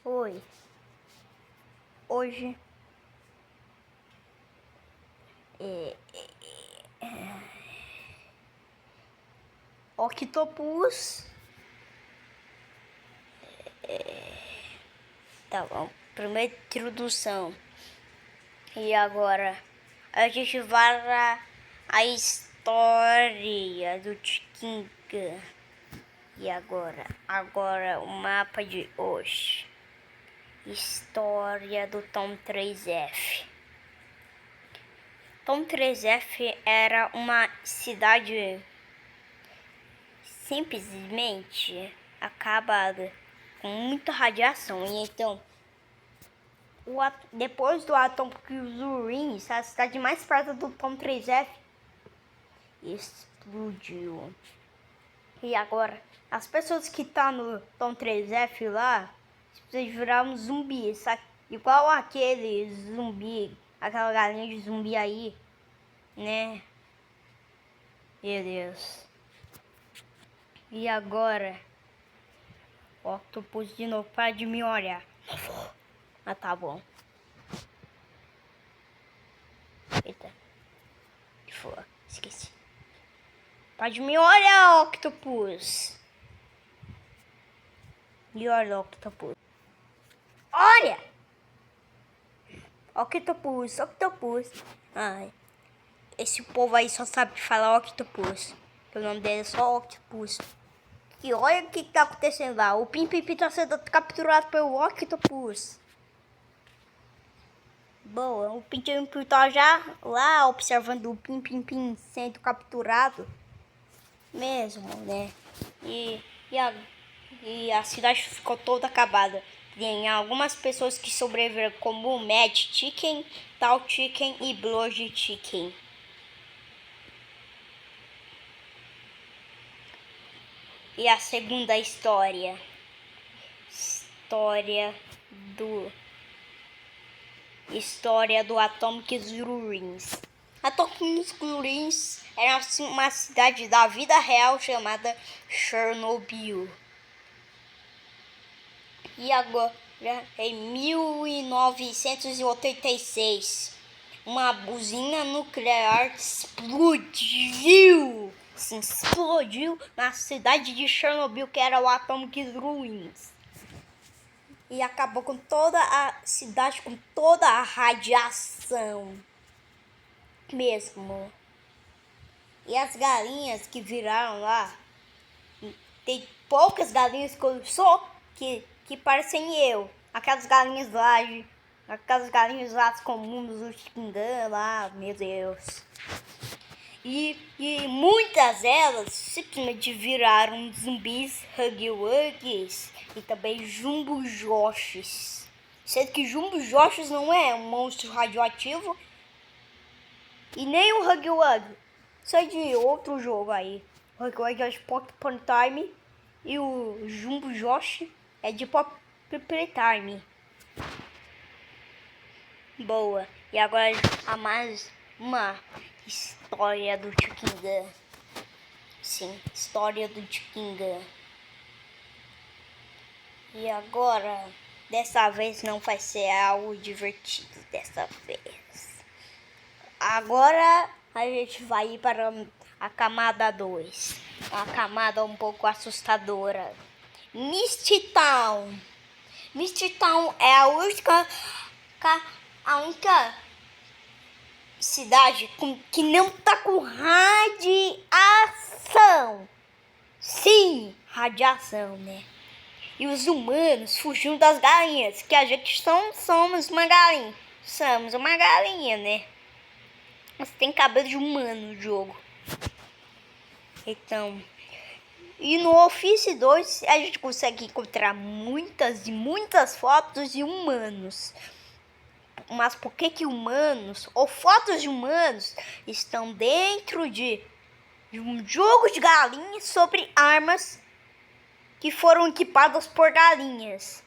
Oi, hoje Octopus. Tá bom, primeira introdução. E agora a gente vai a história do Tiquinga. E agora o mapa de hoje. História do Tom 3F. Tom 3F era uma cidade simplesmente acabada, com muita radiação. E então, depois do Atomic Ruins, a cidade mais perto do Tom 3F explodiu. E agora, as pessoas que estão no Tom 3F lá, simplesmente viraram zumbis, sabe? Igual aquele zumbi, aquela galinha de zumbi aí, né? Meu Deus. E agora, o Octopus de novo para de me olhar. Ah, tá bom. Eita. Que foi? Esqueci. Pode me olhar, Octopus. Me olha, Octopus. Olha! Octopus, Octopus. Ai. Esse povo aí só sabe falar Octopus. O nome dele é só Octopus. E olha o que tá acontecendo lá. O Pim Pim Pim tá sendo capturado pelo Octopus. Boa, o Pim Pim Pim tá já lá observando o Pim Pim Pim sendo capturado. Mesmo, né? E a cidade ficou toda acabada. Tem algumas pessoas que sobreviveram, como o Mad Chicken, Tal Chicken e Blood Chicken. E a segunda história. História do Atomic Ruins. Atomic Ruins era uma cidade da vida real chamada Chernobyl. E agora, em 1986, uma usina nuclear explodiu. Sim, explodiu na cidade de Chernobyl, que era o Atomic Ruins. E acabou com toda a cidade, com toda a radiação. Mesmo. E as galinhas que viraram lá, tem poucas galinhas que parecem eu. Aquelas galinhas lá comuns do Xingan lá, meu Deus. E muitas delas simplesmente viraram zumbis, Huggy Wuggies e também Jumbo Joshes. Sendo que Jumbo Joshes não é um monstro radioativo e nem um Huggy Wuggy. Isso é de outro jogo aí. O Huggy Wuggy é de Pop Time e o Jumbo Josh é de Pop Time. Boa. E agora há mais uma história do Tiquinga. Sim, história do Tiquinga. E agora, dessa vez não vai ser algo divertido dessa vez. Agora a gente vai ir para a camada 2. Uma camada um pouco assustadora. Misty Town. Misty Town é a única cidade que não tá com radiação. Sim, radiação, né? E os humanos fugindo das galinhas, que a gente somos uma galinha. Somos uma galinha, né? Mas tem cabelo de humano no jogo. Então, e no Office 2 a gente consegue encontrar muitas e muitas fotos de humanos. Mas por que humanos ou fotos de humanos estão dentro de um jogo de galinhas sobre armas que foram equipadas por galinhas?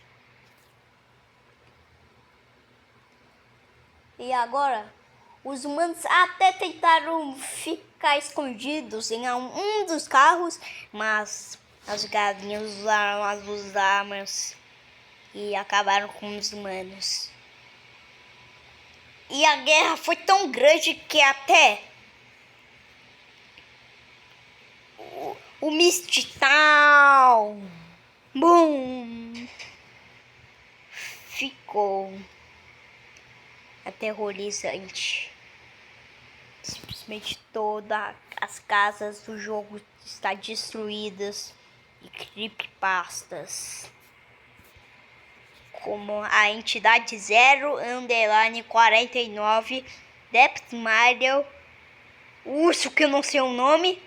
E agora, os humanos até tentaram ficar escondidos em um dos carros, mas as galinhas usaram as armas e acabaram com os humanos. E a guerra foi tão grande que até o Mist Town, boom, ficou aterrorizante. Simplesmente todas as casas do jogo estão destruídas e creepypastas como a entidade 0_49, Depth Mario, urso que eu não sei o nome,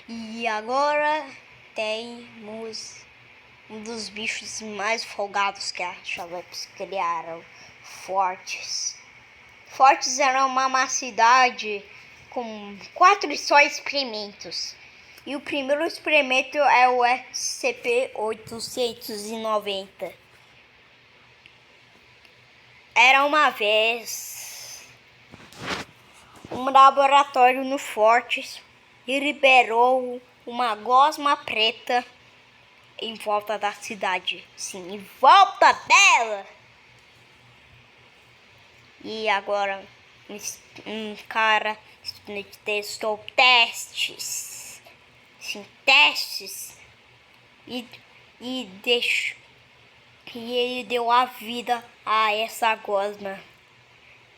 e agora temos um dos bichos mais folgados que a Xarops criaram, Fortes. Fortes era uma cidade com 4 só experimentos. E o primeiro experimento é o SCP-890. Era uma vez um laboratório no Fortes e liberou uma gosma preta em volta da cidade. Sim, em volta dela! E agora um cara testou testes. Sim, testes. E ele deu a vida a essa gosma.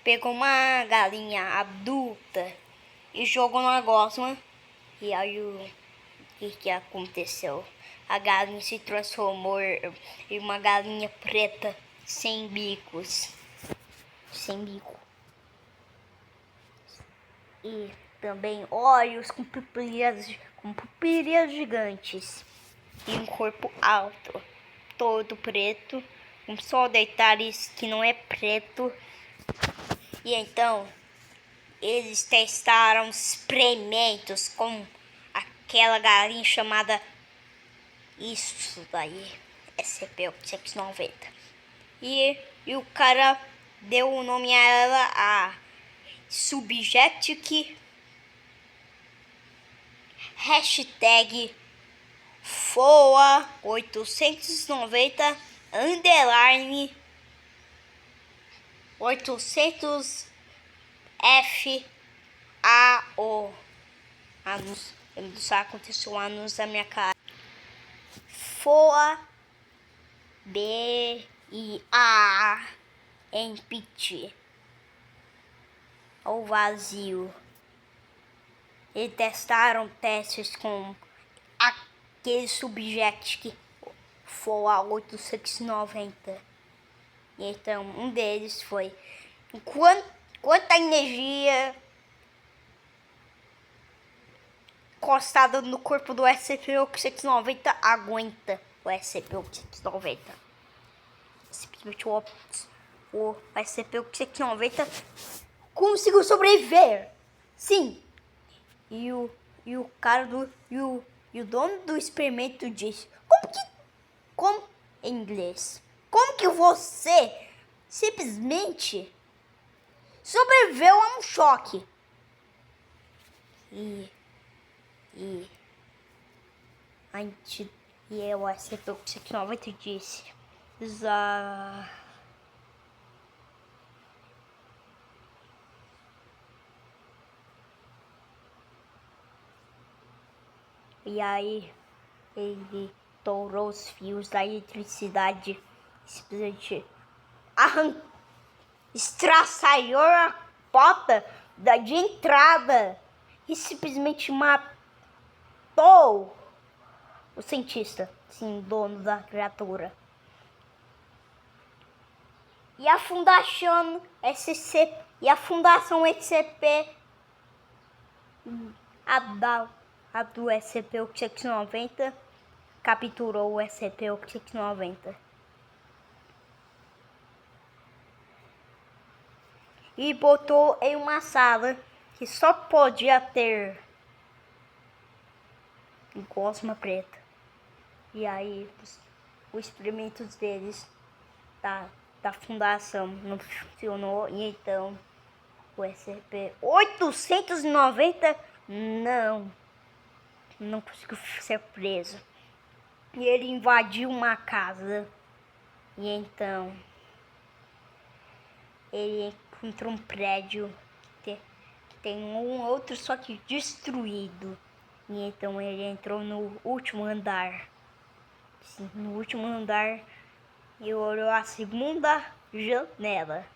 Pegou uma galinha adulta e jogou na gosma. E aí o que aconteceu? A galinha se transformou em uma galinha preta sem bicos. Sem bico. E também olhos com pupilas gigantes. E um corpo alto, todo preto, com só detalhes que não é preto. E então eles testaram experimentos com aquela galinha chamada isso daí, SCP-890. E o cara deu o nome a ela a Subjectic hashtag FOA 890 underline 800 FAO. Anúncio. Só aconteceu um anúncio da minha cara. FOA BIA empty ou vazio. E testaram testes com aquele subject que foi a 890. E então um deles foi quanta energia encostada no corpo do SCP-890 aguenta o SCP-890. Simplesmente o SCP-890 conseguiu sobreviver. Sim. E o cara e o dono do experimento disse: como em inglês? Como que você simplesmente sobreviveu a um choque? E o SCP-890 disse: E aí ele torou os fios da eletricidade, simplesmente estraçalhou a porta de entrada e simplesmente matou o cientista, sim, dono da criatura. E a Fundação SCP, a do SCP-890, capturou o SCP-890. E botou em uma sala que só podia ter gosma preta. E aí os experimentos deles da fundação não funcionou. E então o SCP-890 não não conseguiu ser preso. E ele invadiu uma casa. E então ele encontrou um prédio que tem um outro só que destruído. E então ele entrou no último andar. Sim, no último andar e olhou a segunda janela.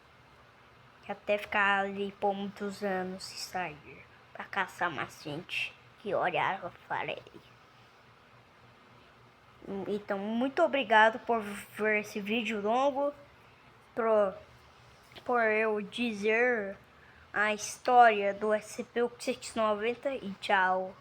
Até ficar ali por muitos anos e sair para caçar mais gente que olhava para ele. Então, muito obrigado por ver esse vídeo longo, por eu dizer a história do SCP-690 e tchau.